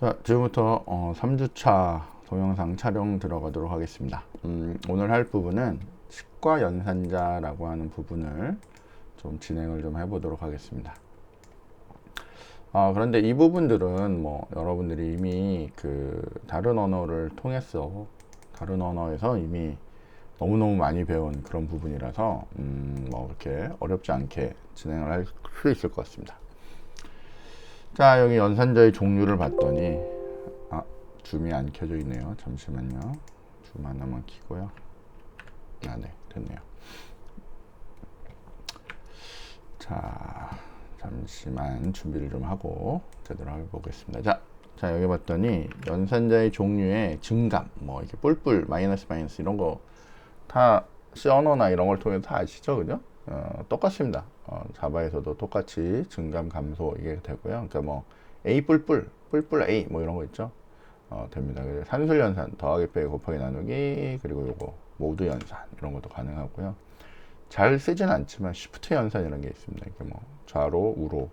자, 지금부터 3주차 동영상 촬영 들어가도록 하겠습니다. 오늘 할 부분은 식과 연산자라고 하는 부분을 좀 진행을 좀 해보도록 하겠습니다. 그런데 이 부분들은 뭐 여러분들이 이미 그 다른 언어를 통해서 다른 언어에서 이미 너무너무 많이 배운 그런 부분이라서 뭐 그렇게 어렵지 않게 진행을 할 수 있을 것 같습니다. 자, 여기 연산자의 종류를 봤더니 줌이 안 켜져 있네요. 잠시만요. 줌 하나만 켜고요. 네, 됐네요. 자, 잠시만 준비를 좀 하고 제대로 해보겠습니다. 자, 여기 봤더니 연산자의 종류의 증감, 뭐 이렇게 뿔뿔, 마이너스 이런 거 다 C 언어나 이런 걸 통해서 다 아시죠, 그죠? 똑같습니다. 자바에서도 똑같이 증감, 감소 이게 되고요. 그러니까 뭐 A 뿔뿔 A 뭐 이런 거 있죠. 됩니다. 그래서 산술 연산, 더하기 빼기 곱하기 나누기, 그리고 요거 모두 연산 이런 것도 가능하고요. 잘 쓰진 않지만 시프트 연산이라는 게 있습니다. 이게 뭐 좌로 우로,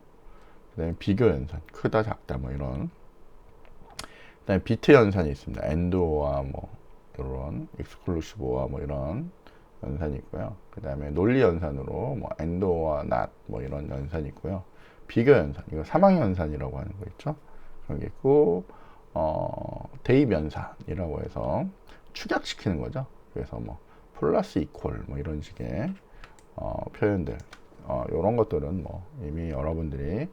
그다음에 비교 연산, 크다 작다 뭐 이런. 그다음에 비트 연산이 있습니다. 엔드와 뭐 이런 익스클루시브와 뭐 이런 연산이 있고요. 그 다음에 논리 연산으로 뭐 엔도와 낫 뭐 이런 연산이 있고요. 비교 연산, 이거 사망 연산이라고 하는 거 있죠. 그런 게 있고, 대입 연산이라고 해서 축약시키는 거죠. 그래서 뭐 플러스 이퀄 뭐 이런 식의 표현들, 이런 것들은 뭐 이미 여러분들이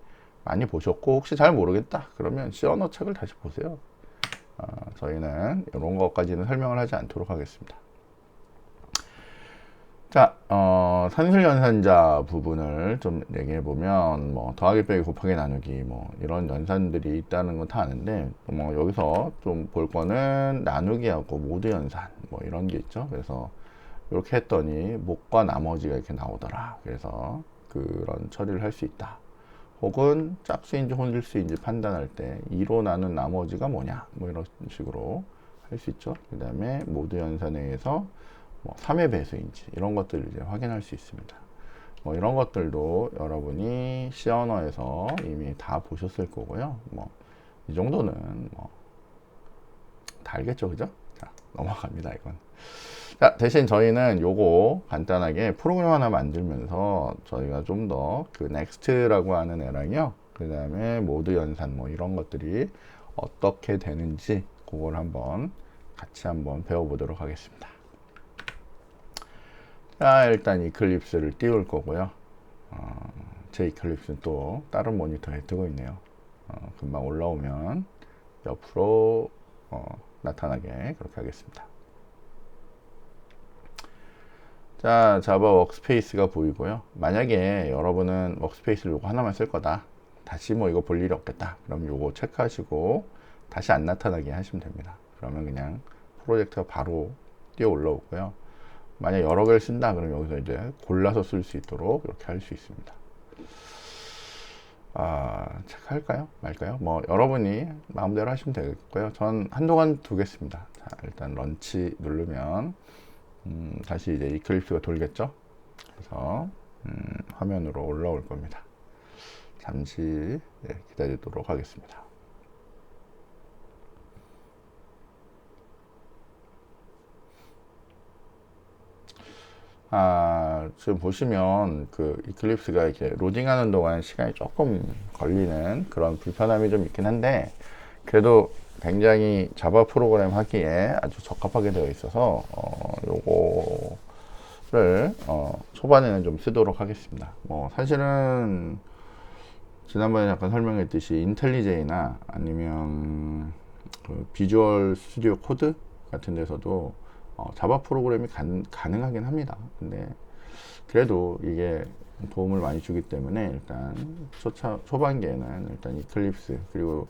많이 보셨고, 혹시 잘 모르겠다 그러면 C 언어 책을 다시 보세요. 저희는 이런 것까지는 설명을 하지 않도록 하겠습니다. 자, 산술연산자 부분을 좀 얘기해 보면, 뭐, 더하기 빼기 곱하기 나누기, 뭐, 이런 연산들이 있다는 건 다 아는데, 뭐, 여기서 좀 볼 거는 나누기하고 모두 연산, 뭐, 이런 게 있죠. 그래서, 이렇게 했더니, 목과 나머지가 이렇게 나오더라. 그래서, 그런 처리를 할 수 있다. 혹은, 짝수인지 혼질수인지 판단할 때, 2로 나눈 나머지가 뭐냐, 뭐, 이런 식으로 할 수 있죠. 그 다음에, 모두 연산에 의해서, 뭐 3의 배수인지 이런 것들을 이제 확인할 수 있습니다. 뭐 이런 것들도 여러분이 C 언어에서 이미 다 보셨을 거고요. 뭐 이 정도는 뭐 다 알겠죠, 그죠? 자, 넘어갑니다, 이건. 자, 대신 저희는 요거 간단하게 프로그램 하나 만들면서 저희가 좀 더 그 넥스트라고 하는 애랑요, 그 다음에 모드 연산 뭐 이런 것들이 어떻게 되는지 그걸 한번 같이 한번 배워보도록 하겠습니다. 자, 일단 이클립스를 띄울 거고요. 제 이클립스는 또 다른 모니터에 뜨고 있네요. 금방 올라오면 옆으로 나타나게 그렇게 하겠습니다. 자, 자바 워크스페이스가 보이고요. 만약에 여러분은 워크스페이스를 요거 하나만 쓸 거다, 다시 뭐 이거 볼 일이 없겠다, 그럼 요거 체크하시고 다시 안 나타나게 하시면 됩니다. 그러면 그냥 프로젝트가 바로 뛰어 올라오고요. 만약 여러 개를 쓴다 그러면 여기서 이제 골라서 쓸 수 있도록 이렇게 할 수 있습니다. 체크할까요? 말까요? 뭐 여러분이 마음대로 하시면 되겠고요. 전 한동안 두겠습니다. 자, 일단 런치 누르면 다시 이제 이클립스가 돌겠죠. 그래서 화면으로 올라올 겁니다. 잠시 기다리도록 하겠습니다. 지금 보시면 그 이클립스가 이렇게 로딩하는 동안 시간이 조금 걸리는 그런 불편함이 좀 있긴 한데, 그래도 굉장히 자바 프로그램 하기에 아주 적합하게 되어 있어서 요거를 초반에는 좀 쓰도록 하겠습니다. 뭐 사실은 지난번에 잠깐 설명했듯이 인텔리제이나 아니면 그 비주얼 스튜디오 코드 같은 데서도 자바 프로그램이 가능하긴 합니다. 근데 그래도 이게 도움을 많이 주기 때문에 일단 초반기에는 일단 이클립스, 그리고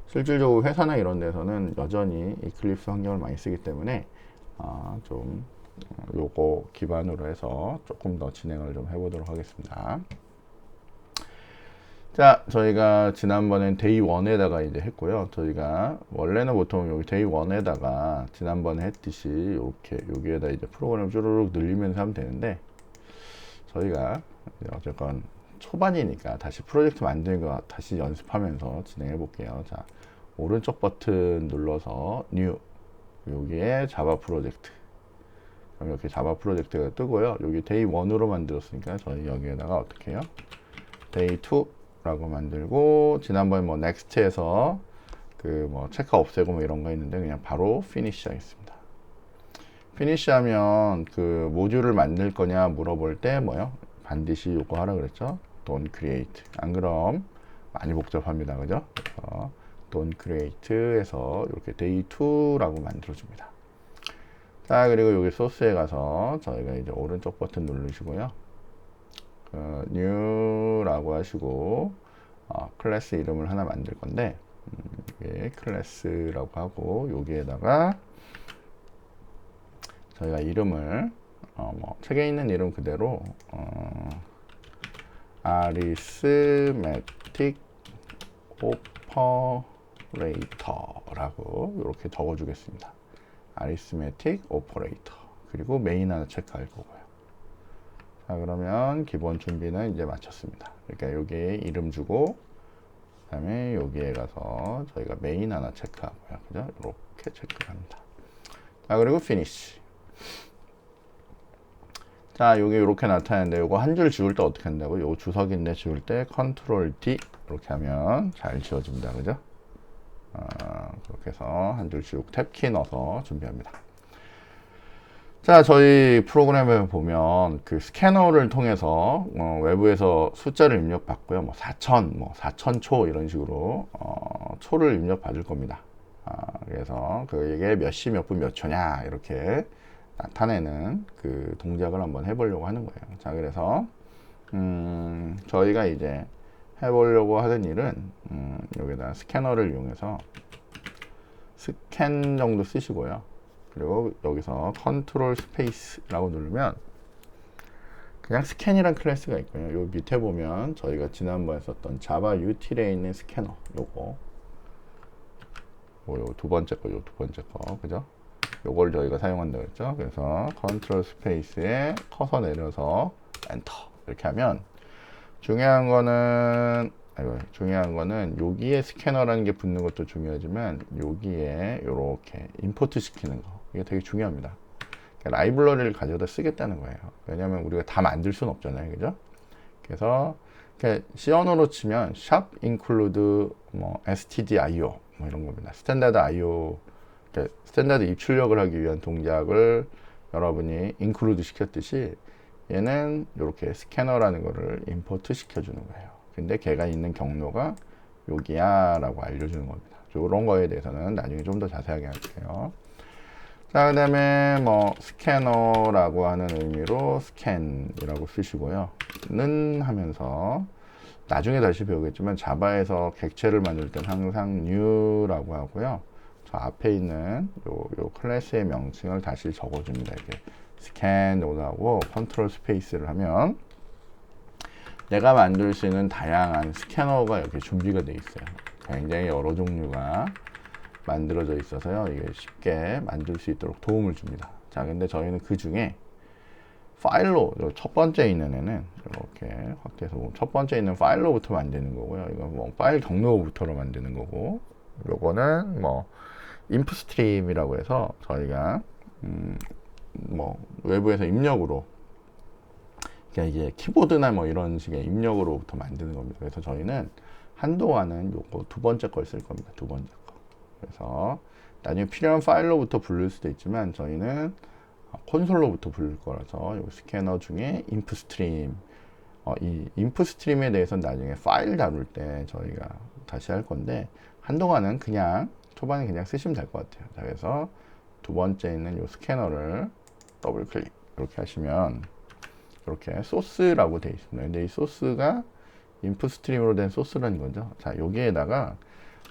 실질적으로 회사나 이런 데서는 여전히 이클립스 환경을 많이 쓰기 때문에 좀 요거 기반으로 해서 조금 더 진행을 좀 해보도록 하겠습니다. 자, 저희가 지난번엔 데이 1에다가 이제 했고요. 저희가 원래는 보통 여기 데이 1에다가 지난번에 했듯이 이렇게 여기에다 이제 프로그램 쭈르륵 늘리면서 하면 되는데, 저희가 어쨌건 초반이니까 다시 프로젝트 만드는 거 다시 연습하면서 진행해 볼게요. 자, 오른쪽 버튼 눌러서 new, 여기에 자바 프로젝트. 그럼 이렇게 자바 프로젝트가 뜨고요. 여기 데이 1으로 만들었으니까 저희 여기에다가 어떻게 해요? 데이 2라고 만들고, 지난번에 뭐 넥스트에서 그 뭐 체크 없애고 뭐 이런 거 있는데 그냥 바로 피니시 하겠습니다. 피니시 하면 그 모듈을 만들 거냐 물어볼 때 뭐요? 반드시 요거 하라 그랬죠? don't create. 안 그럼 많이 복잡합니다. 그죠? don't create에서 이렇게 day 2라고 만들어 줍니다. 자, 그리고 여기 소스에 가서 저희가 이제 오른쪽 버튼 누르시고요. new라고 하시고 클래스 이름을 하나 만들 건데 클래스라고 하고, 여기에다가 저희가 이름을 뭐 책에 있는 이름 그대로 arithmetic operator라고 이렇게 적어주겠습니다. arithmetic operator. 그리고 메인 하나 체크할 거고요. 자, 그러면 기본 준비는 이제 마쳤습니다. 그러니까 여기에 이름 주고, 그 다음에 여기에 가서 저희가 메인 하나 체크하고요. 그죠? 이렇게 체크합니다. 자, 그리고 finish. 자, 여기 이렇게 나타나는데, 이거 한 줄 지울 때 어떻게 한다고? 요 주석인데 지울 때 컨트롤 D 이렇게 하면 잘 지워집니다. 그죠? 그렇게 해서 한 줄 지우고 탭키 넣어서 준비합니다. 자, 저희 프로그램을 보면 그 스캐너를 통해서 외부에서 숫자를 입력받고요. 뭐 4,000, 뭐 4,000초 이런 식으로 초를 입력받을 겁니다. 그래서 이게 몇 시, 몇 분, 몇 초냐 이렇게 나타내는 그 동작을 한번 해보려고 하는 거예요. 자, 그래서 저희가 이제 해보려고 하는 일은 여기다 스캐너를 이용해서 스캔 정도 쓰시고요. 그리고 여기서 컨트롤 스페이스라고 누르면 그냥 스캔이란 클래스가 있고요. 여기 밑에 보면 저희가 지난번에 썼던 자바 util에 있는 스캐너, 요거 두 번째 거, 요 두 번째 거, 그죠? 요걸 저희가 사용한다고 했죠. 그래서 컨트롤 스페이스에 커서 내려서 엔터 이렇게 하면 중요한 거는 여기에 스캐너라는 게 붙는 것도 중요하지만 여기에 이렇게 임포트 시키는 거, 이게 되게 중요합니다. 그러니까 라이브러리를 가져다 쓰겠다는 거예요. 왜냐하면 우리가 다 만들 수는 없잖아요, 그죠? 그래서 C 언어로 치면 샵 include 뭐 stdio 뭐 이런 겁니다. 스탠다드 IO, 스탠다드 입출력을 하기 위한 동작을 여러분이 include 시켰듯이 얘는 이렇게 스캐너라는 거를 임포트 시켜주는 거예요. 근데 걔가 있는 경로가 여기야 라고 알려주는 겁니다. 이런 거에 대해서는 나중에 좀 더 자세하게 할게요. 자, 그 다음에 뭐 스캐너라고 하는 의미로 스캔이라고 쓰시고요. 는 하면서 나중에 다시 배우겠지만 자바에서 객체를 만들 땐 항상 new라고 하고요. 저 앞에 있는 요 클래스의 명칭을 다시 적어줍니다. 이렇게 스캔 오다고 컨트롤 스페이스를 하면 내가 만들 수 있는 다양한 스캐너가 이렇게 준비가 되어 있어요. 굉장히 여러 종류가 만들어져 있어서요. 이게 쉽게 만들 수 있도록 도움을 줍니다. 자, 근데 저희는 그 중에 파일로, 첫 번째 있는 애는 이렇게 확대해서 보면 첫 번째 있는 파일로부터 만드는 거고요. 이건 뭐 파일 경로부터로 만드는 거고, 요거는 뭐 인풋 스트림이라고 해서 저희가 뭐 외부에서 입력으로, 그러니까 이게 키보드나 뭐 이런 식의 입력으로부터 만드는 겁니다. 그래서 저희는 한동안은 요거 두 번째 걸 쓸 겁니다. 두 번째 거. 그래서 나중에 필요한 파일로부터 부를 수도 있지만 저희는 콘솔로부터 부를 거라서 요 스캐너 중에 인풋 스트림, 이 인풋 스트림에 대해서는 나중에 파일 다룰 때 저희가 다시 할 건데 한동안은 그냥 초반에 그냥 쓰시면 될 것 같아요. 자, 그래서 두 번째 있는 요 스캐너를 더블 클릭 이렇게 하시면 이렇게 소스라고 되어 있습니다. 근데 이 소스가 인풋 스트림으로 된 소스라는 거죠. 자, 여기에다가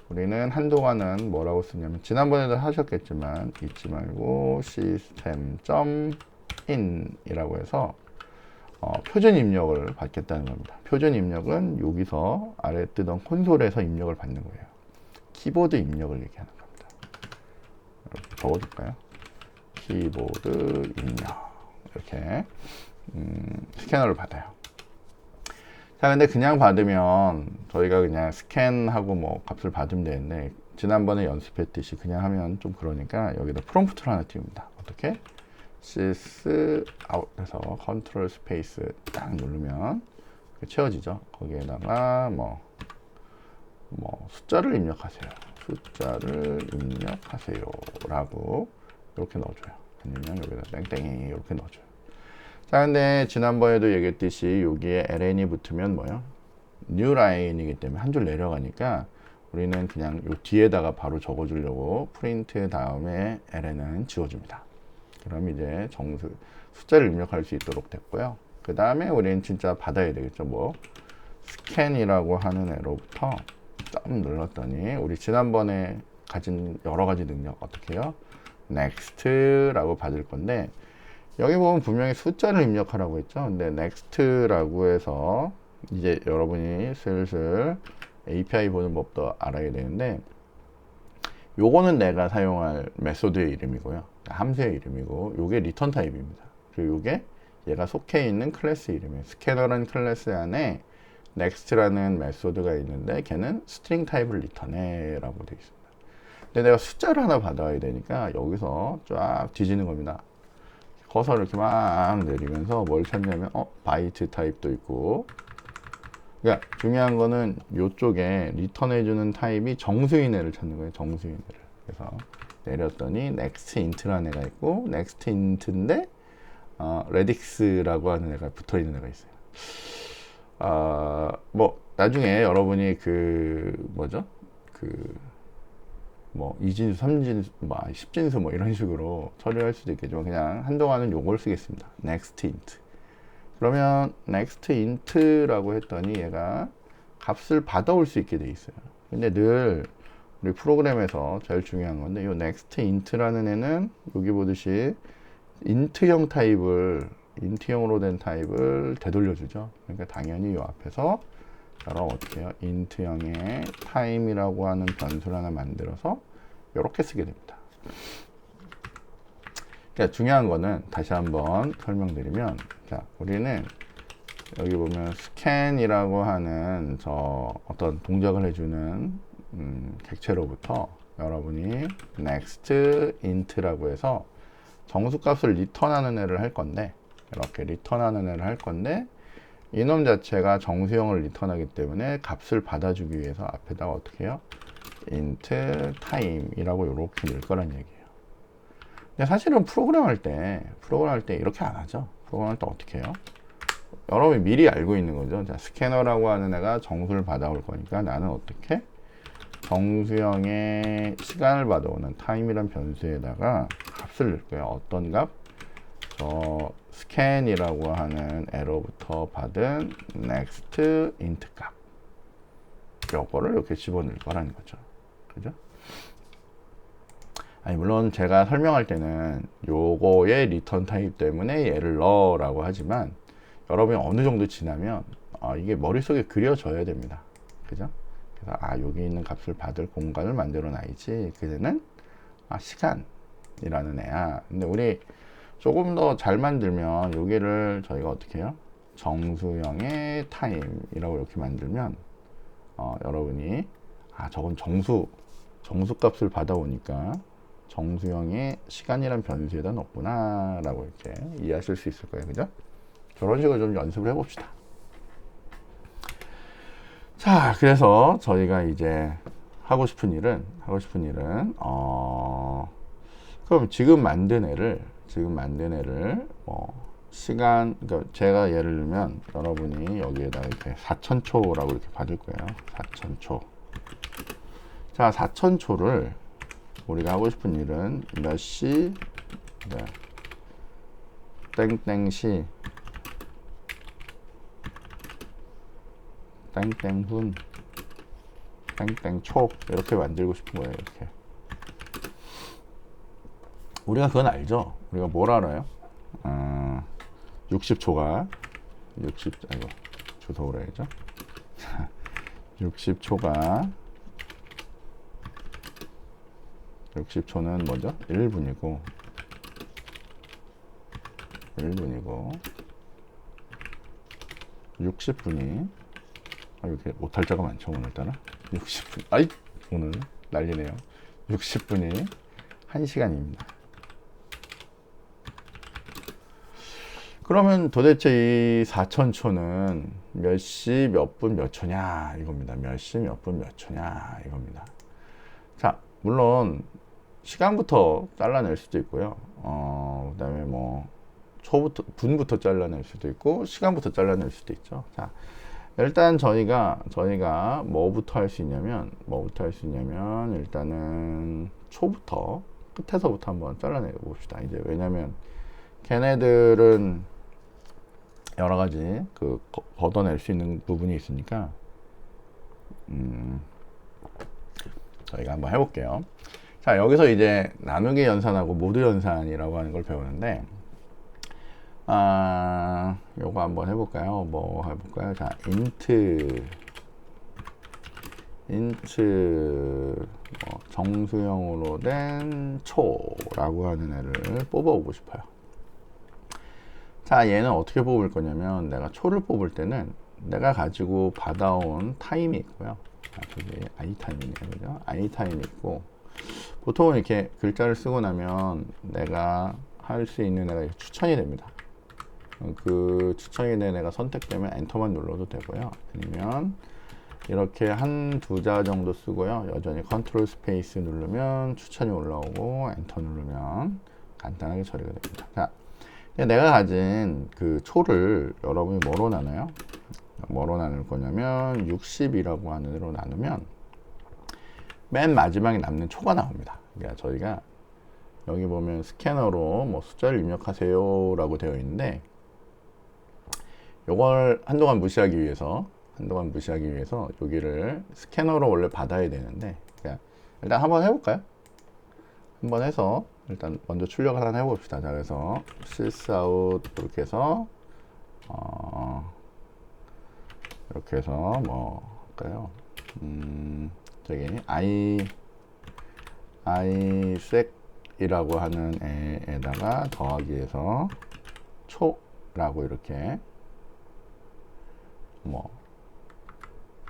우리는 한동안은 뭐라고 쓰냐면 지난번에도 하셨겠지만 잊지 말고 system.in 이라고 해서 표준 입력을 받겠다는 겁니다. 표준 입력은 여기서 아래 뜨던 콘솔에서 입력을 받는 거예요. 키보드 입력을 얘기하는 겁니다. 이렇게 적어줄까요? 키보드 입력 이렇게 스캐너를 받아요. 자, 근데 그냥 받으면 저희가 그냥 스캔하고 뭐 값을 받으면 되는데, 지난번에 연습했듯이 그냥 하면 좀 그러니까 여기다 프롬프트를 하나 띄웁니다. 어떻게? sys out 해서 컨트롤 스페이스 딱 누르면 채워지죠. 거기에다가 뭐 숫자를 입력하세요. 숫자를 입력하세요 라고 이렇게 넣어줘요. 아니면 여기다 땡땡이 이렇게 넣어줘요. 자, 근데 지난번에도 얘기했듯이 여기에 ln이 붙으면 뭐요? new line이기 때문에 한 줄 내려가니까 우리는 그냥 요 뒤에다가 바로 적어주려고 프린트 다음에 ln은 지워줍니다. 그럼 이제 숫자를 입력할 수 있도록 됐고요. 그 다음에 우리는 진짜 받아야 되겠죠. 뭐 스캔이라고 하는 애로부터 점 눌렀더니 우리 지난번에 가진 여러 가지 능력 어떻게 해요? next라고 받을 건데, 여기 보면 분명히 숫자를 입력하라고 했죠. 근데 next라고 해서 이제 여러분이 슬슬 API 보는 법도 알아야 되는데, 요거는 내가 사용할 메소드의 이름이고요. 함수의 이름이고, 요게 리턴 타입입니다. 그리고 요게 얘가 속해 있는 클래스 이름이에요. 스캐너라는 클래스 안에 next라는 메소드가 있는데 걔는 스트링 타입을 리턴해 라고 되어 있습니다. 근데 내가 숫자를 하나 받아야 되니까 여기서 쫙 뒤지는 겁니다. 커서를 이렇게 막 내리면서 뭘 찾냐면 바이트 타입도 있고, 그러니까 중요한 거는 이쪽에 리턴해주는 타입이 정수인애를 찾는 거예요. 정수인애를. 그래서 내렸더니 next int라는 애가 있고, next int인데 radix라고 하는 애가 붙어있는 애가 있어요. 뭐 나중에 여러분이 뭐 2진수, 3진수, 뭐 10진수 뭐 이런 식으로 처리할 수도 있겠지만 그냥 한동안은 요걸 쓰겠습니다. next int. 그러면 next int라고 했더니 얘가 값을 받아올 수 있게 돼 있어요. 근데 늘 우리 프로그램에서 제일 중요한 건데, 요 next int라는 애는 여기 보듯이 int형 타입을, int형으로 된 타입을 되돌려주죠. 그러니까 당연히 요 앞에서 여러분 어떻게 해요? int형의 time이라고 하는 변수를 하나 만들어서 이렇게 쓰게 됩니다. 그러니까 중요한 거는 다시 한번 설명드리면, 자, 우리는 여기 보면 scan이라고 하는 저 어떤 동작을 해주는 객체로부터 여러분이 next int라고 해서 정수값을 리턴하는 애를 할 건데, 이렇게 리턴하는 애를 할 건데, 이놈 자체가 정수형을 리턴하기 때문에 값을 받아주기 위해서 앞에다가 어떻게 해요? int time이라고 이렇게 넣을 거란 얘기예요. 근데 사실은 프로그램 할 때 이렇게 안 하죠. 프로그램 할 때 어떻게 해요? 여러분이 미리 알고 있는 거죠. 자, 스캐너라고 하는 애가 정수를 받아올 거니까 나는 어떻게? 정수형의 시간을 받아오는 time이란 변수에다가 값을 넣을 거예요. 어떤 값? 저 scan이라고 하는 에러부터 받은 next int 값. 요거를 이렇게 집어넣을 거라는 거죠. 그죠? 아니, 물론 제가 설명할 때는 요거의 리턴 타입 때문에 얘를 넣으라고 하지만, 여러분이 어느 정도 지나면 이게 머릿속에 그려져야 됩니다. 그죠? 그래서 여기 있는 값을 받을 공간을 만들어 놔야지. 그대는 시간이라는 애야. 근데 우리 조금 더 잘 만들면 여기를 저희가 어떻게 해요? 정수형의 타임이라고 이렇게 만들면 여러분이 저건 정수값을 받아오니까 정수형의 시간이란 변수에다 넣었구나 라고 이렇게 이해하실 수 있을 거예요. 그죠? 저런 식으로 좀 연습을 해봅시다. 자, 그래서 저희가 이제 하고 싶은 일은 그럼 지금 만든 애를 그러니까 제가 예를 들면 여러분이 여기에다 이렇게 4000초라고 이렇게 받을 거예요. 4000초. 자, 4000초를 우리가 하고 싶은 일은 몇 시, 땡땡시, 땡땡분, 땡땡초 이렇게 만들고 싶은 거예요. 이렇게. 우리가 그건 알죠. 우리가 뭘 알아요? 60초가 주소 그래야죠. 60초는 뭐죠? 1분이고 60분이 이렇게 오탈자가 많죠 오늘따라. 60분. 아이 오늘 난리네요. 60분이 1시간입니다. 그러면 도대체 이 4,000초는 몇 시, 몇 분, 몇 초냐 이겁니다. 몇 시, 몇 분, 몇 초냐 이겁니다. 자, 물론 시간부터 잘라낼 수도 있고요. 그다음에 뭐 초부터 분부터 잘라낼 수도 있고 시간부터 잘라낼 수도 있죠. 자, 일단 저희가 뭐부터 할 수 있냐면 일단은 초부터 끝에서부터 한번 잘라내 봅시다. 이제 왜냐면 걔네들은 여러 가지 걷어낼 수 있는 부분이 있으니까 저희가 한번 해볼게요. 자, 여기서 이제 나누기 연산하고 모드 연산이라고 하는 걸 배우는데 요거 한번 해볼까요? 뭐 해볼까요? 자, 인트 정수형으로 된 초라고 하는 애를 뽑아오고 싶어요. 자, 얘는 어떻게 뽑을 거냐면 내가 초를 뽑을 때는 내가 가지고 받아온 타임이 있고요. 저기 i타임이네요, 그죠? i타임이 있고 보통은 이렇게 글자를 쓰고 나면 내가 할 수 있는 애가 추천이 됩니다. 그 추천이 된 애가 선택되면 엔터만 눌러도 되고요. 아니면 이렇게 한두 자 정도 쓰고요. 여전히 컨트롤 스페이스 누르면 추천이 올라오고 엔터 누르면 간단하게 처리가 됩니다. 자, 내가 가진 그 초를 여러분이 뭐로 나눠요? 뭐로 나눌 거냐면 60이라고 하는 애로 나누면 맨 마지막에 남는 초가 나옵니다. 그러니까 저희가 여기 보면 스캐너로 뭐 숫자를 입력하세요 라고 되어 있는데 요걸 한동안 무시하기 위해서 여기를 스캐너로 원래 받아야 되는데 그러니까 일단 한번 해볼까요? 한번 해서 일단 먼저 출력을 하나 해봅시다. 자, 그래서 sysout 이렇게 해서 이렇게 해서 뭐 할까요? 저기 isec이라고 하는 애에다가 더하기해서 초라고 이렇게 뭐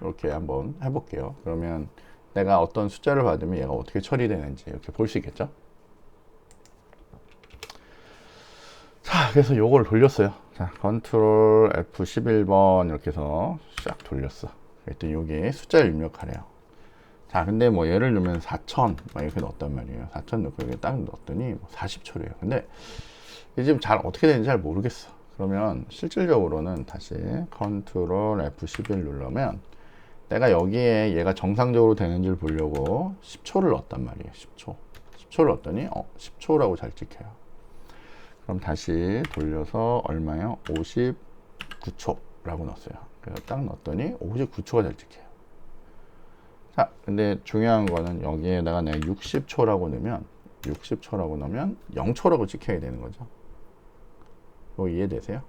이렇게 한번 해볼게요. 그러면 내가 어떤 숫자를 받으면 얘가 어떻게 처리되는지 이렇게 볼 수 있겠죠? 자, 그래서 요걸 돌렸어요. 자, 컨트롤 F11번 이렇게 해서 쫙 돌렸어. 그랬더니 여기 숫자를 입력하래요. 자, 근데 뭐 예를 들면 4,000 이렇게 넣었단 말이에요. 4,000 넣고 여기 딱 넣었더니 40초래요. 근데 이게 지금 잘 어떻게 되는지 잘 모르겠어. 그러면 실질적으로는 다시 컨트롤 F11 누르면 내가 여기에 얘가 정상적으로 되는지를 보려고 10초를 넣었단 말이에요. 10초를 넣었더니 10초라고 잘 찍혀요. 그럼 다시 돌려서 얼마요? 59초라고 넣었어요. 그래서 딱 넣었더니 59초가 잘 찍혀요. 자, 근데 중요한 거는 여기에다가 내가 60초라고 넣으면 0초라고 찍혀야 되는 거죠. 이거 이해되세요?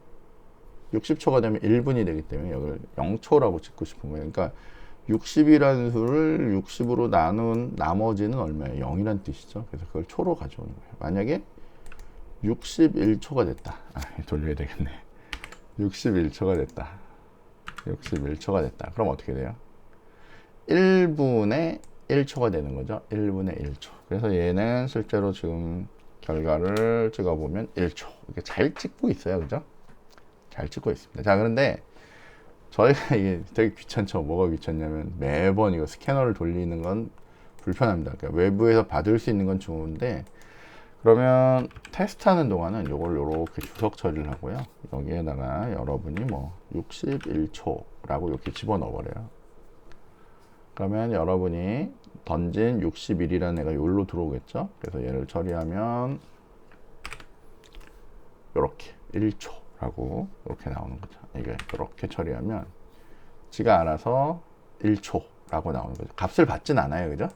60초가 되면 1분이 되기 때문에 여기를 0초라고 찍고 싶은 거예요. 그러니까 60이라는 수를 60으로 나눈 나머지는 얼마예요? 0이란 뜻이죠. 그래서 그걸 초로 가져오는 거예요. 만약에 61초가 됐다. 돌려야 되겠네. 61초가 됐다. 61초가 됐다. 그럼 어떻게 돼요? 1분의 1초가 되는 거죠. 1분의 1초. 그래서 얘는 실제로 지금 결과를 찍어보면 1초. 이렇게 잘 찍고 있어요. 그죠? 잘 찍고 있습니다. 자, 그런데 저희가 이게 되게 귀찮죠. 뭐가 귀찮냐면 매번 이거 스캐너를 돌리는 건 불편합니다. 그러니까 외부에서 받을 수 있는 건 좋은데 그러면 테스트하는 동안은 이걸 이렇게 주석 처리를 하고요. 여기에다가 여러분이 뭐 61초라고 이렇게 집어넣어 버려요. 그러면 여러분이 던진 61이라는 애가 여기로 들어오겠죠. 그래서 얘를 처리하면 이렇게 1초라고 이렇게 나오는 거죠. 이게 이렇게 처리하면 지가 알아서 1초라고 나오는 거죠. 값을 받진 않아요. 그죠?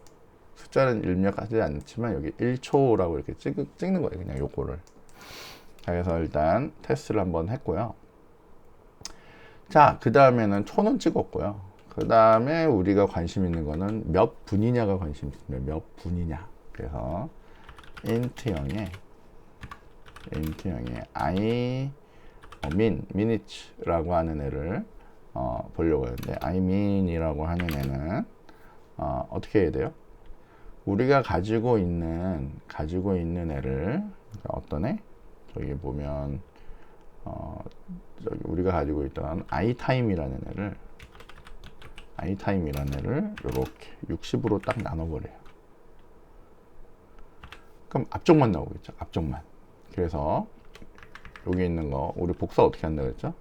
숫자는 입력하지 않지만 여기 1초라고 이렇게 찍는 거예요. 그냥 요거를. 자, 그래서 일단 테스트를 한번 했고요. 자, 그 다음에는 초는 찍었고요. 그 다음에 우리가 관심 있는 거는 몇 분이냐가 관심 있습니다. 몇 분이냐. 그래서 int형에 minutes라고 하는 애를 보려고 하는데 I mean이라고 하는 애는 어떻게 해야 돼요? 우리가 가지고 있는 애를 어떤 애? 저기 보면 저기 우리가 가지고 있던 iTime이라는 애를 이렇게 60으로 딱 나눠버려요. 그럼 앞쪽만 나오겠죠. 앞쪽만. 그래서 여기 있는 거 우리 복사 어떻게 한다고 했죠?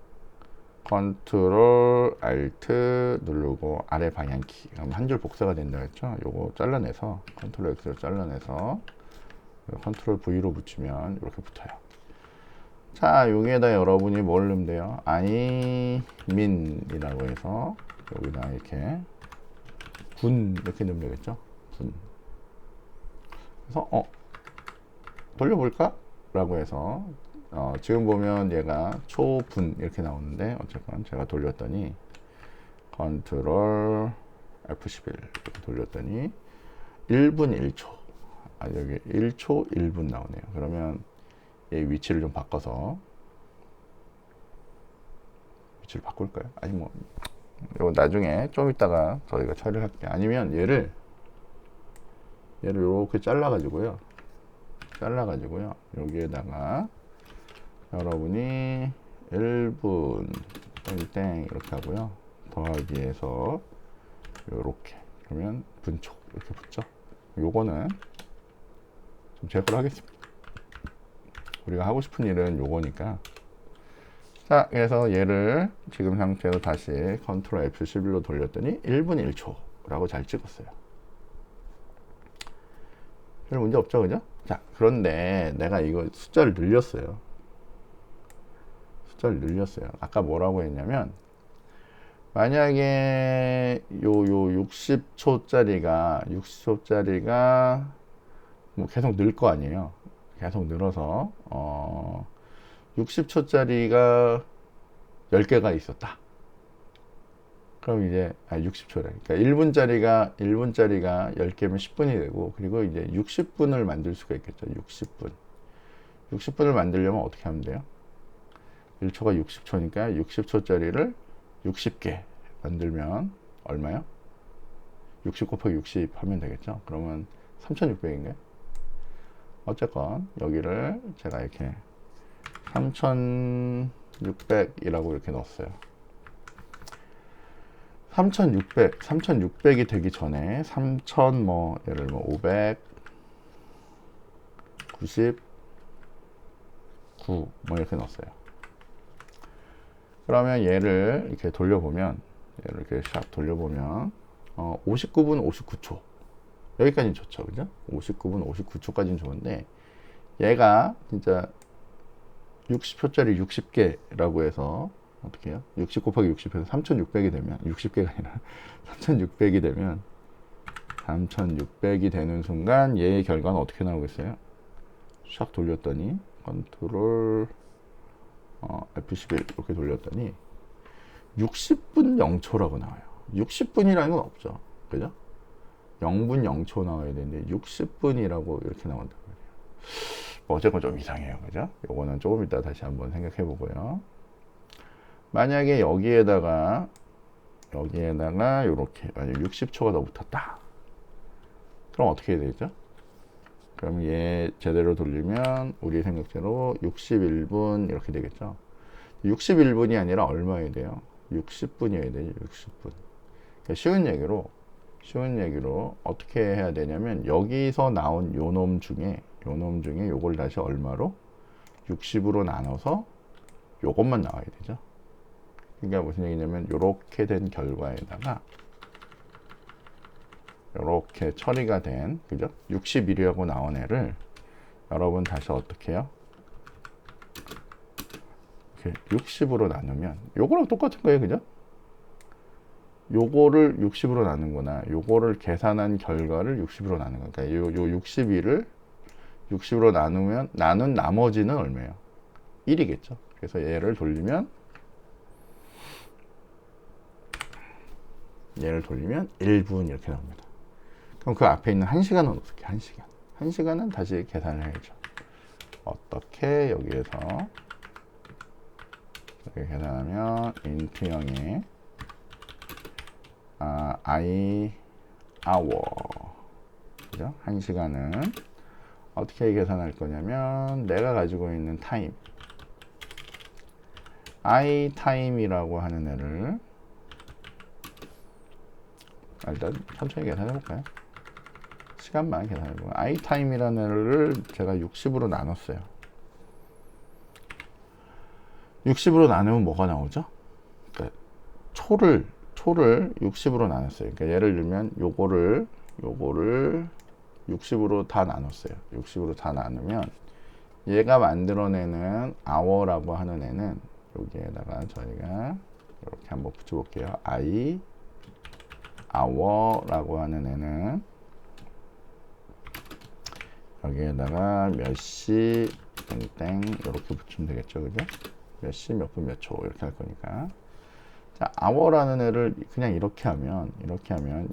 컨트롤 알트 누르고 아래 방향키. 그럼 한 줄 복사가 된다고 했죠. 요거 잘라내서 컨트롤 X로 잘라내서 컨트롤 V로 붙이면 이렇게 붙어요. 자, 여기에다 여러분이 뭘 넣으면 돼요? imin이라고 해서 여기다 이렇게 분 이렇게 넣으면 되겠죠? 분. 그래서 돌려볼까? 라고 해서 지금 보면 얘가 초분 이렇게 나오는데 어쨌건 제가 돌렸더니 컨트롤 F11 이렇게 돌렸더니 1분 1초 여기 1초 1분 나오네요. 그러면 얘 위치를 좀 바꿔서 위치를 바꿀까요? 아니 뭐 이거 나중에 좀 이따가 저희가 처리를 할게요. 아니면 얘를 이렇게 잘라가지고요 여기에다가 여러분이 1분 땡 이렇게 하고요. 더하기해서 요렇게 그러면 분촉 이렇게 붙죠. 요거는 좀 제거를 하겠습니다. 우리가 하고 싶은 일은 요거니까. 자, 그래서 얘를 지금 상태로 다시 컨트롤 F11로 돌렸더니 1분 1초라고 잘 찍었어요. 별 문제 없죠, 그죠? 자, 그런데 내가 이거 숫자를 늘렸어요. 아까 뭐라고 했냐면, 만약에 요 60초짜리가 뭐 계속 늘 거 아니에요. 계속 늘어서 60초짜리가 10개가 있었다. 그럼 이제 60초래. 그러니까 1분짜리가 10개면 10분이 되고, 그리고 이제 60분을 만들 수가 있겠죠. 60분을 만들려면 어떻게 하면 돼요? 1초가 60초니까 60초짜리를 60개 만들면 얼마요? 60 곱하기 60 하면 되겠죠. 그러면 3600인가요? 어쨌건 여기를 제가 이렇게 3600이라고 이렇게 넣었어요. 3600이 되기 전에 3000 뭐 예를 들면 599 뭐 이렇게 넣었어요. 그러면 얘를 이렇게 돌려보면 59분 59초 여기까지는 좋죠, 그죠? 59분 59초까지는 좋은데 얘가 진짜 60초짜리 60개라고 해서 어떻게 해요? 60 곱하기 60해서 3600이 되면 60개가 아니라 3600이 되면 3600이 되는 순간 얘의 결과는 어떻게 나오겠어요? 샥 돌렸더니 컨트롤 F11 이렇게 돌렸더니 60분 0초라고 나와요. 60분이라는 건 없죠, 그죠? 0분 0초 나와야 되는데 60분이라고 이렇게 나온다고 해요. 뭐 어쨌건 좀 이상해요, 그죠? 요거는 조금 이따 다시 한번 생각해 보고요. 만약에 여기에다가 요렇게 만약 60초가 더 붙었다. 그럼 어떻게 해야 되죠? 그럼 얘 제대로 돌리면 우리 생각대로 61분 이렇게 되겠죠. 61분이 아니라 얼마여야 돼요? 60분이어야 돼요. 60분. 그러니까 쉬운 얘기로 어떻게 해야 되냐면 여기서 나온 요 놈 중에 요걸 다시 얼마로? 60으로 나눠서 요것만 나와야 되죠. 그러니까 무슨 얘기냐면 요렇게 된 결과에다가 요렇게 처리가 된, 그죠? 61이라고 나온 애를 여러분 다시 어떻게 해요? 이렇게 60으로 나누면 요거랑 똑같은 거예요, 그죠? 요거를 60으로 나눈거나 요거를 계산한 결과를 60으로 나눈 거니까 그러니까 요 61을 60으로 나누면 나눈 나머지는 얼마예요? 1이겠죠. 그래서 얘를 돌리면 1분 이렇게 나옵니다. 그럼 그 앞에 있는 1시간은 어떻게? 1시간은 다시 계산을 해야죠. 어떻게? 여기에서 이렇게 계산하면 인트형에 I hour. 그죠? 1시간은 어떻게 계산할 거냐면 내가 가지고 있는 타임 I time이라고 하는 애를 일단 천천히 계산해 볼까요? 시간만 계산해 볼까요? I time이라는 애를 제가 60으로 나눴어요. 60으로 나누면 뭐가 나오죠? 그러니까 초를 60으로 나눴어요. 그러니까 예를 들면 요거를 60으로 다 나눴어요. 60으로 다 나누면 얘가 만들어내는 hour라고 하는 애는 여기에다가 저희가 이렇게 한번 붙여볼게요. I hour라고 하는 애는 여기에다가 몇 시 땡땡 이렇게 붙이면 되겠죠, 그죠? 몇 시 몇 분 몇 초 이렇게 할 거니까. 자, hour라는 애를 그냥 이렇게 하면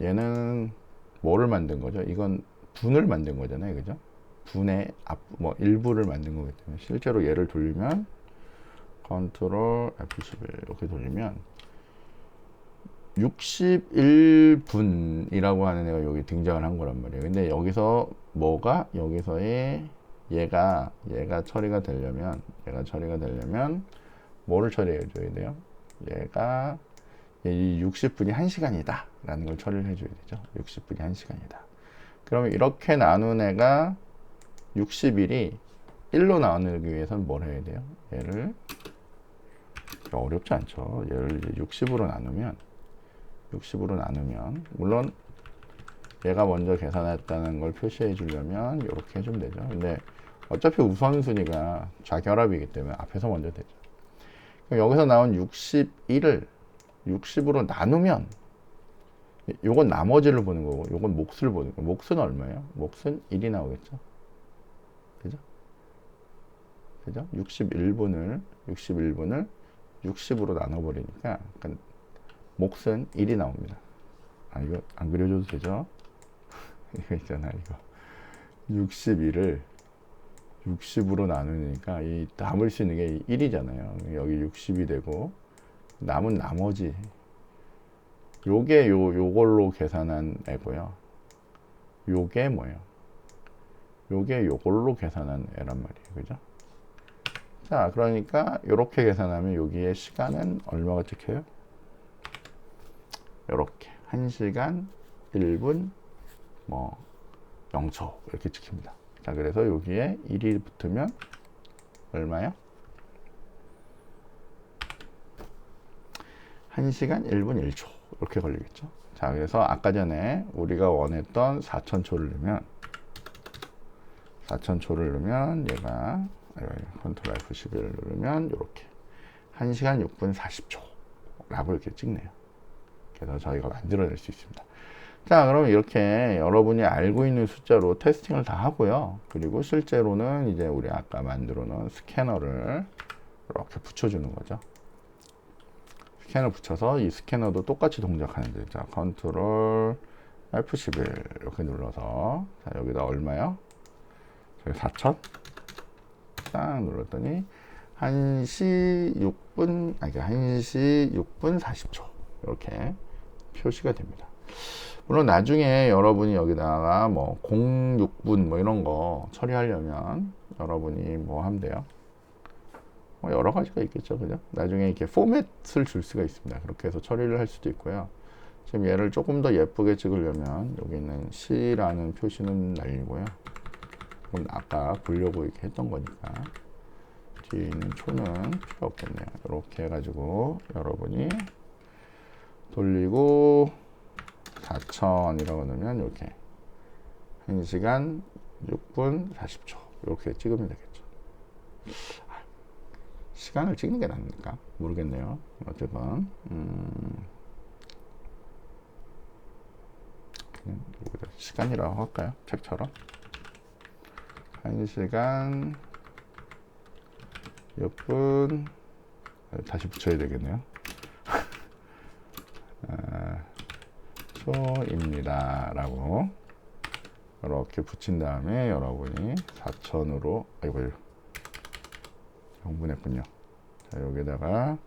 얘는 뭐를 만든 거죠? 이건 분을 만든 거잖아요, 그죠? 분의 뭐 일부를 만든 거기 때문에 실제로 얘를 돌리면 컨트롤 F11 이렇게 돌리면 61분이라고 하는 애가 여기 등장을 한 거란 말이에요. 근데 여기서 여기서의 얘가 처리가 되려면 뭐를 처리해 줘야 돼요? 얘가 이 60분이 1시간이다 라는 걸 처리를 해줘야 되죠. 60분이 1시간이다. 그러면 이렇게 나눈 애가 60일이 1로 나누기 위해서는 뭘 해야 돼요? 얘를 어렵지 않죠. 얘를 60으로 나누면 물론 얘가 먼저 계산했다는 걸 표시해 주려면 이렇게 해주면 되죠. 근데 어차피 우선순위가 좌결합이기 때문에 앞에서 먼저 되죠. 그럼 여기서 나온 61을 60으로 나누면 요건 나머지를 보는 거고 요건 몫을 보는 거고 몫은 얼마예요? 몫은 1이 나오겠죠. 그죠? 61분을 60으로 나눠버리니까 그러니까 몫은 1이 나옵니다. 이거 안 그려줘도 되죠? 이거 있잖아, 이거 61을 60으로 나누니까 이 남을 수 있는 게 1이잖아요. 여기 60이 되고 남은 나머지 요게 요걸로 계산한 애고요. 요게 뭐예요? 요게 요걸로 계산한 애란 말이에요. 그죠? 자, 그러니까 요렇게 계산하면 여기에 시간은 얼마가 찍혀요? 요렇게 1시간 1분 뭐 0초 이렇게 찍힙니다. 자, 그래서 여기에 1이 붙으면 얼마요? 1시간 1분 1초 이렇게 걸리겠죠. 자, 그래서 아까 전에 우리가 원했던 4000초를 넣으면 얘가 컨트롤 F11을 누르면 이렇게 1시간 6분 40초 라고 이렇게 찍네요. 그래서 저희가 만들어낼 수 있습니다. 자, 그럼 이렇게 여러분이 알고 있는 숫자로 테스팅을 다 하고요. 그리고 실제로는 이제 우리 아까 만들어 놓은 스캐너를 이렇게 붙여주는 거죠. 스캐너 붙여서 이 스캐너도 똑같이 동작하는데, 자, 컨트롤 F11 이렇게 눌러서, 자, 여기다 얼마요? 저기 4000? 딱 눌렀더니 1시 6분 40초 이렇게 표시가 됩니다. 물론 나중에 여러분이 여기다가 뭐 06분 뭐 이런 거 처리하려면 여러분이 뭐 하면 돼요? 뭐 여러 가지가 있겠죠, 그죠? 나중에 이렇게 포맷을 줄 수가 있습니다. 그렇게 해서 처리를 할 수도 있고요. 지금 얘를 조금 더 예쁘게 찍으려면 여기 있는 C라는 표시는 날리고요. 그럼 아까 보려고 이렇게 했던 거니까 뒤에 있는 초는 필요 없겠네요. 이렇게 해가지고 여러분이 돌리고 4000이라고 넣으면 이렇게 1시간 6분 40초 이렇게 찍으면 되겠죠. 시간을 찍는 게 낫니까 모르겠네요. 어쨌건 그냥 여기다 시간이라고 할까요? 책처럼 1시간 6분 다시 붙여야 되겠네요. 초입니다 라고 이렇게 붙인 다음에 여러분이 4000으로 아이고 0분했군요. 자, 여기다가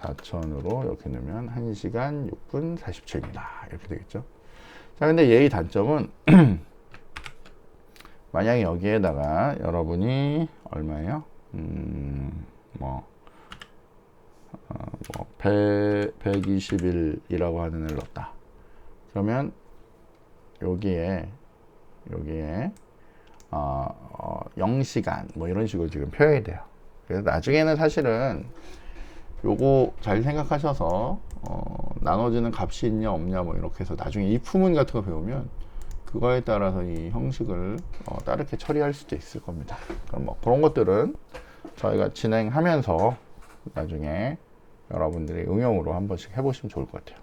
4000으로 이렇게 넣으면 1시간 6분 40초입니다. 이렇게 되겠죠. 자, 근데 얘의 단점은 만약에 여기에다가 여러분이 얼마예요? 121이라고 하는 애를 넣었다. 그러면 여기에 0시간 뭐 이런 식으로 지금 표현이 돼요. 그래서 나중에는 사실은 요거 잘 생각하셔서 나눠지는 값이 있냐 없냐 뭐 이렇게 해서 나중에 if문 같은 거 배우면 그거에 따라서 이 형식을 다르게 처리할 수도 있을 겁니다. 그럼 뭐 그런 것들은 저희가 진행하면서 나중에 여러분들이 응용으로 한 번씩 해보시면 좋을 것 같아요.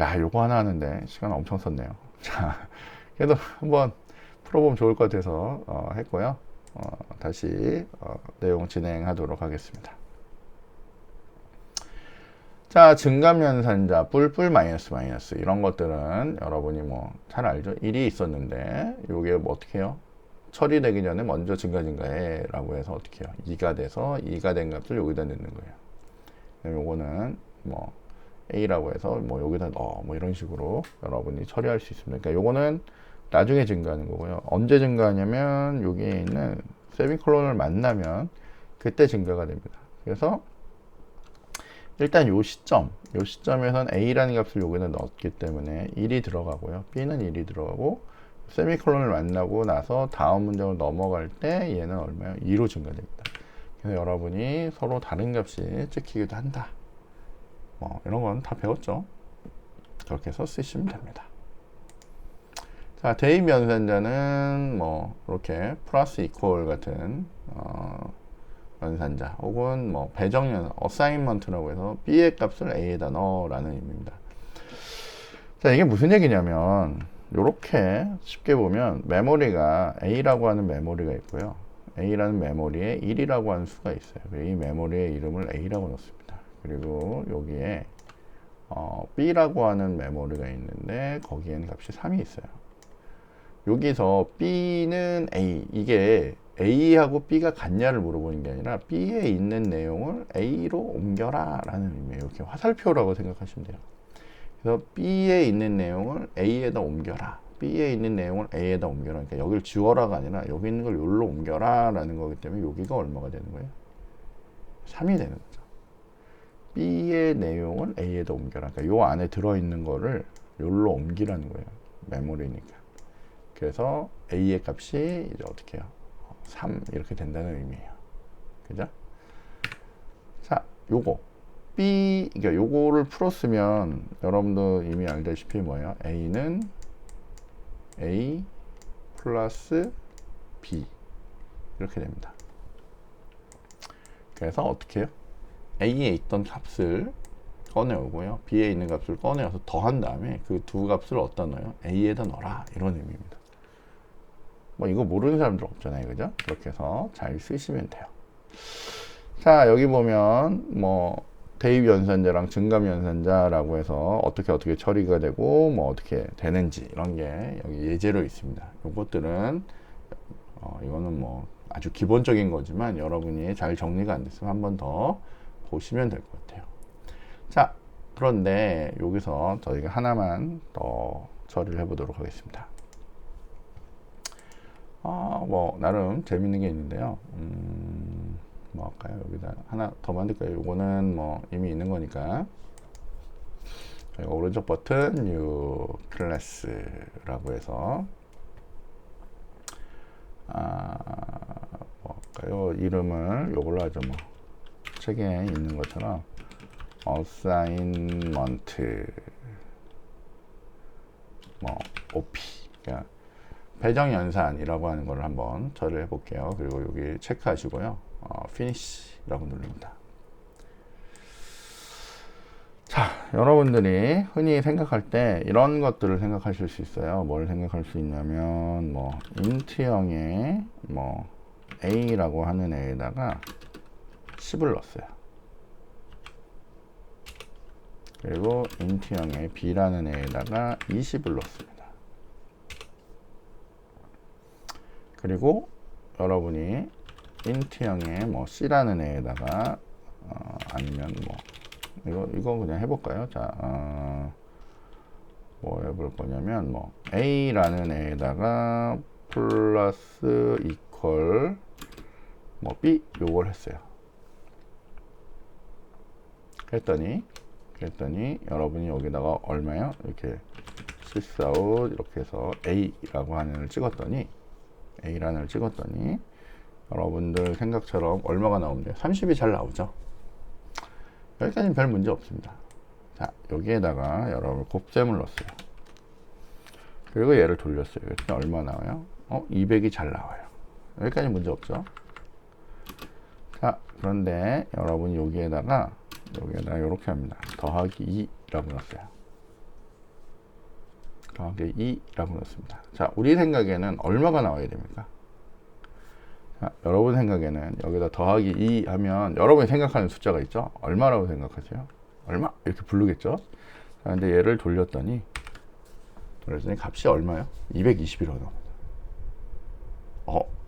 야, 요거 하나 하는데 시간 엄청 썼네요. 자, 그래도 한번 풀어보면 좋을 것 같아서 했고요. 다시 내용 진행하도록 하겠습니다. 자, 증감연산자 뿔뿔 마이너스 마이너스 이런 것들은 여러분이 뭐 잘 알죠. 1이 있었는데 요게 뭐 어떻게 해요? 처리되기 전에 먼저 증가해 라고 해서 어떻게 해요? 2가 돼서 2가 된 값을 여기다 넣는 거예요. 요거는 뭐 A라고 해서 뭐 여기다 넣어 뭐 이런 식으로 여러분이 처리할 수 있습니다. 그러니까 요거는 나중에 증가하는 거고요. 언제 증가하냐면 여기에 있는 세미콜론을 만나면 그때 증가가 됩니다. 그래서 일단 요 시점에선 A라는 값을 여기다 넣었기 때문에 1이 들어가고요. B는 1이 들어가고 세미콜론을 만나고 나서 다음 문장으로 넘어갈 때 얘는 얼마예요? 2로 증가됩니다. 그래서 여러분이 서로 다른 값이 찍히기도 한다. 뭐 이런 건 다 배웠죠. 그렇게 해서 쓰시면 됩니다. 자, 대입 연산자는 뭐 이렇게 플러스 이퀄 같은 연산자 혹은 뭐 배정 어사인먼트라고 해서 B의 값을 A에다 넣어라는 의미입니다. 자, 이게 무슨 얘기냐면 이렇게 쉽게 보면 메모리가 A라고 하는 메모리가 있고요. A라는 메모리에 1이라고 하는 수가 있어요. 이 메모리의 이름을 A라고 넣습니다. 그리고 여기에 B라고 하는 메모리가 있는데 거기에는 값이 3이 있어요. 여기서 B는 A, 이게 A하고 B가 같냐를 물어보는 게 아니라 B에 있는 내용을 A로 옮겨라 라는 의미예요. 이렇게 화살표라고 생각하시면 돼요. 그래서 B에 있는 내용을 A에다 옮겨라, B에 있는 내용을 A에다 옮겨라. 그러니까 여기를 지워라가 아니라 여기 있는 걸 여기로 옮겨라 라는 거기 때문에 여기가 얼마가 되는 거예요? 3이 되는 거죠. B의 내용을 A에다 옮겨라. 그러니까 요 안에 들어있는 거를 여기로 옮기라는 거예요. 메모리니까. 그래서 A의 값이 이제 어떻게 해요? 3 이렇게 된다는 의미예요. 그죠? 자, 요거 그러니까 요거를 풀었으면 여러분도 이미 알다시피 뭐예요? A는 A 플러스 B 이렇게 됩니다. 그래서 어떻게 해요? A에 있던 값을 꺼내오고요. B에 있는 값을 꺼내와서 더한 다음에 그 두 값을 어디다 넣어요? A에다 넣어라 이런 의미입니다. 뭐 이거 모르는 사람들 없잖아요. 그죠? 그렇게 해서 잘 쓰시면 돼요. 자, 여기 보면 뭐 대입 연산자랑 증감 연산자라고 해서 어떻게 처리가 되고 뭐 어떻게 되는지 이런 게 여기 예제로 있습니다. 요것들은 이거는 뭐 아주 기본적인 거지만 여러분이 잘 정리가 안 됐으면 한 번 더 보시면 될 것 같아요. 자, 그런데 여기서 저희가 하나만 더 처리를 해보도록 하겠습니다. 뭐 나름 재밌는 게 있는데요. 뭐 할까요? 여기다 하나 더 만들까요? 요거는 뭐 이미 있는 거니까 오른쪽 버튼 New Class라고 해서 뭐 할까요? 이름을 요걸로 하죠. 뭐 책에 있는 것처럼 Assignment 뭐 OP, 그러니까 배정연산이라고 하는 걸 한번 처리해 볼게요. 그리고 여기 체크하시고요. Finish라고 누릅니다. 자, 여러분들이 흔히 생각할 때 이런 것들을 생각하실 수 있어요. 뭘 생각할 수 있냐면 뭐 int형의 뭐 A라고 하는 애에다가 10을 넣었어요. 그리고 int형의 B라는 애에다가 20을 넣었습니다. 그리고 여러분이 int형의 뭐 C라는 애에다가 아니면 뭐 이거 그냥 해볼까요? 자, 뭐 해볼 거냐면, 뭐, A라는 애에다가 플러스 이퀄, 뭐, B, 요걸 했어요. 그랬더니 여러분이 여기다가 얼마요? 이렇게 sysout 이렇게 해서 A라고 하는 애를 찍었더니 여러분들 생각처럼 얼마가 나오면 돼요? 30이 잘 나오죠? 여기까지는 별 문제 없습니다. 자, 여기에다가 여러분 곱셈을 넣었어요. 그리고 얘를 돌렸어요. 그랬더니 얼마 나와요? 200이 잘 나와요. 여기까지 문제 없죠? 자, 그런데 여러분이 여기에다가 이렇게 합니다. 더하기 2라고 넣었어요. 더하기 2라고 넣습니다. 자, 우리 생각에는 얼마가 나와야 됩니까? 자, 여러분 생각에는 여기다 더하기 2 하면 여러분이 생각하는 숫자가 있죠? 얼마라고 생각하세요? 얼마? 이렇게 부르겠죠? 자, 근데 얘를 돌렸더니 값이 얼마요? 220이라고 나옵니다.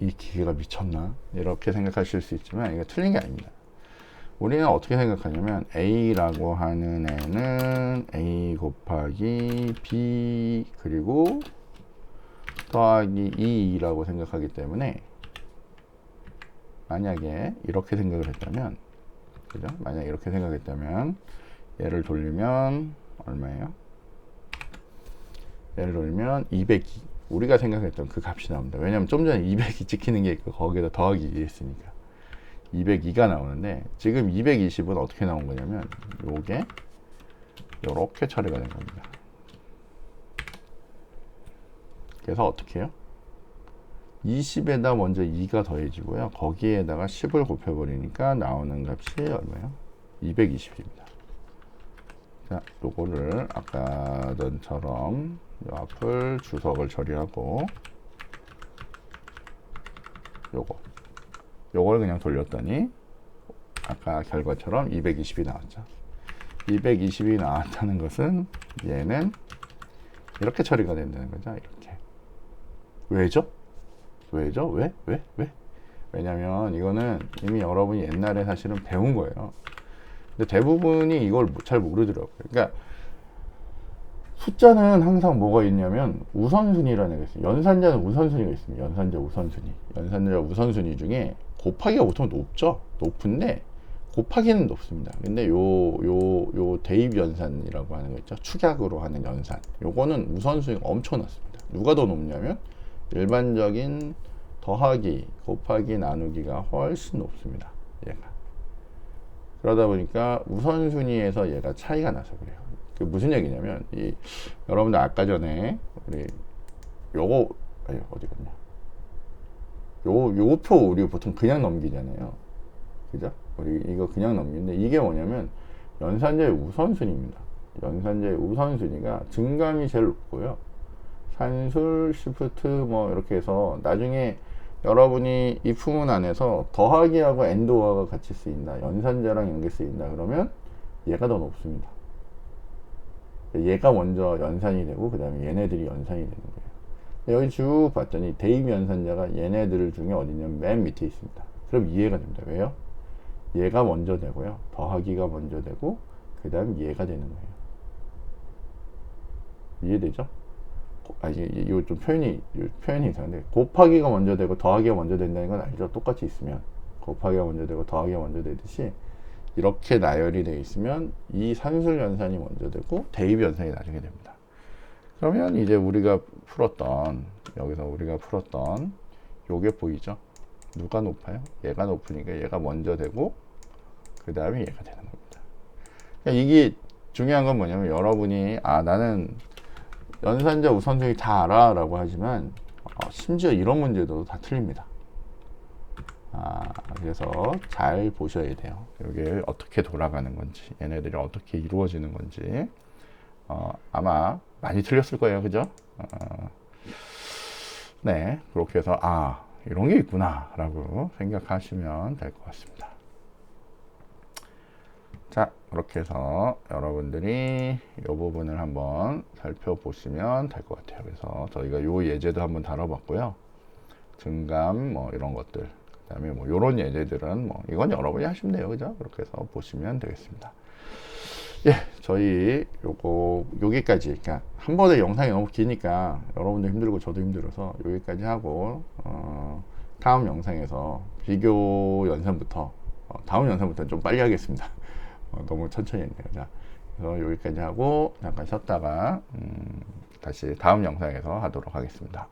이 기계가 미쳤나? 이렇게 생각하실 수 있지만 이거 틀린 게 아닙니다. 우리는 어떻게 생각하냐면 A라고 하는 애는 A 곱하기 B 그리고 더하기 2라고 생각하기 때문에 만약에 이렇게 생각을 했다면, 그죠? 만약에 이렇게 생각했다면 얘를 돌리면 얼마예요? 얘를 돌리면 202. 우리가 생각했던 그 값이 나옵니다. 왜냐면 좀 전에 200이 찍히는 게 있고 거기에다 더하기 2 했으니까 202가 나오는데, 지금 220은 어떻게 나온 거냐면 요게 요렇게 처리가 된 겁니다. 그래서 어떻게 해요? 20에다 먼저 2가 더해지고요. 거기에다가 10을 곱해버리니까 나오는 값이 얼마예요? 220입니다. 자, 요거를 아까 전처럼 요 앞을 주석을 처리하고 요걸 그냥 돌렸더니 아까 결과처럼 220이 나왔죠. 220이 나왔다는 것은 얘는 이렇게 처리가 된다는 거죠. 이렇게. 왜죠? 왜? 왜냐면 이거는 이미 여러분이 옛날에 사실은 배운 거예요. 근데 대부분이 이걸 잘 모르더라고요. 그러니까 숫자는 항상 뭐가 있냐면 우선순위라는 게 있어요. 연산자는 우선순위가 있습니다. 연산자 우선순위 중에 곱하기가 보통 높죠. 높은데 곱하기는 높습니다. 근데 요 대입 연산이라고 하는 거 있죠. 축약으로 하는 연산. 요거는 우선순위가 엄청 낮습니다. 누가 더 높냐면 일반적인 더하기, 곱하기, 나누기가 훨씬 높습니다. 얘가. 그러다 보니까 우선순위에서 얘가 차이가 나서 그래요. 그 무슨 얘기냐면 여러분들 아까 전에 우리 요거 어디 갔냐? 요 표 우리 보통 그냥 넘기잖아요. 그죠? 우리 이거 그냥 넘기는데 이게 뭐냐면 연산자의 우선순위입니다. 연산자의 우선순위가 증감이 제일 높고요. 산술, 시프트 뭐 이렇게 해서 나중에 여러분이 이 부문 안에서 더하기하고 엔드오어가 같이 쓰인다. 연산자랑 이런 게 쓰인다. 그러면 얘가 더 높습니다. 얘가 먼저 연산이 되고 그 다음에 얘네들이 연산이 되는 거예요. 여기 쭉 봤더니 대입 연산자가 얘네들 중에 어디냐면 맨 밑에 있습니다. 그럼 이해가 됩니다. 왜요? 얘가 먼저 되고요. 더하기가 먼저 되고 그 다음 얘가 되는 거예요. 이해되죠? 이거 좀 표현이 이상한데 곱하기가 먼저 되고 더하기가 먼저 된다는 건 알죠? 똑같이 있으면 곱하기가 먼저 되고 더하기가 먼저 되듯이 이렇게 나열이 되어 있으면 이 산술 연산이 먼저 되고 대입 연산이 나중에 됩니다. 그러면 이제 여기서 우리가 풀었던 요게 보이죠? 누가 높아요? 얘가 높으니까 얘가 먼저 되고 그 다음에 얘가 되는 겁니다. 그러니까 이게 중요한 건 뭐냐면 여러분이 나는 연산자 우선순위 다 알아 라고 하지만 심지어 이런 문제도 다 틀립니다. 그래서 잘 보셔야 돼요. 이게 어떻게 돌아가는 건지, 얘네들이 어떻게 이루어지는 건지 아마 많이 틀렸을 거예요. 그죠? 네, 그렇게 해서 이런 게 있구나 라고 생각하시면 될 것 같습니다. 자, 그렇게 해서 여러분들이 이 부분을 한번 살펴보시면 될 것 같아요. 그래서 저희가 이 예제도 한번 다뤄봤고요. 증감 뭐 이런 것들, 그다음에 뭐 이런 예제들은 뭐 이건 여러분이 하시면 돼요. 그죠? 그렇게 해서 보시면 되겠습니다. 예, 저희 여기까지, 그러니까 한 번에 영상이 너무 기니까 여러분도 힘들고 저도 힘들어서 여기까지 하고, 다음 영상에서 비교 연산부터, 다음 영상부터 좀 빨리 하겠습니다. 너무 천천히 했네요. 자, 그래서 여기까지 하고 잠깐 쉬었다가 다시 다음 영상에서 하도록 하겠습니다.